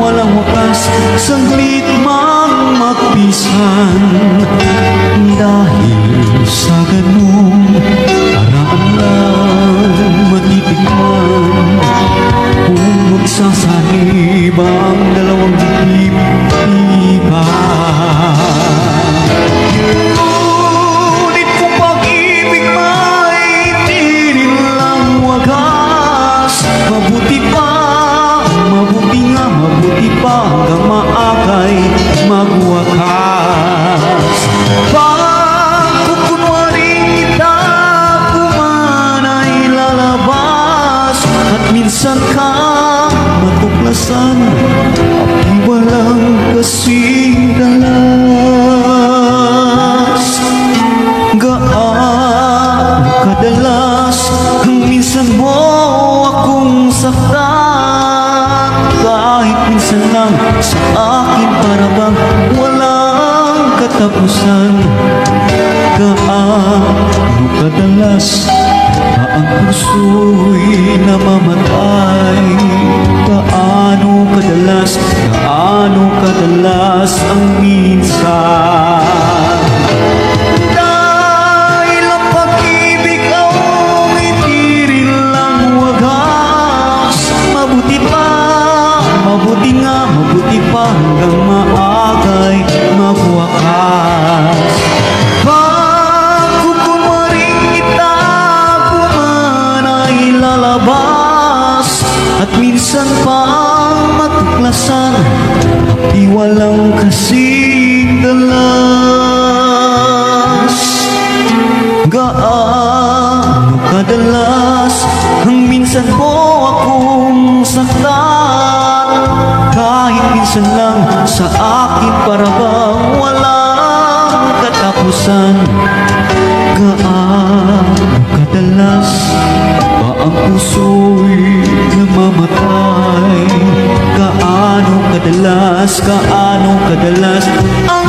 walang wakas, saglit mang magpisan. Dahil sa ganung paraan lang matitikman, kung magsasanib ang dalawang dibdib-iba. Ngunit kung pag-ibig may di rin lang wagas, mabuti pa hanggang maakay magwakas. Pagkukunwaring kita kuman ay lalabas, at minsan ka matuklasan at walang kasing dalas. Gaano kadalas ang minsan mo akong saktan, kahit minsan lang sa akin para bang walang katapusan. Gaano kadalas na ang puso'y namamatay, gaano kadalas ang minsan. Dahil ang pag-ibig ay hindi rin lang wagas, mabuti pa hanggang maagay magwakas. Pagkukunwaring kita kuman ay lalabas, at minsan pang matuklasan di walang kasing dalas. Gaano kadalas ang minsan mo akong saktan, kahit minsan lang sa akin para bang walang katapusan. Gaano kadalas ba ang puso'y namamatay, gaano kadalas ang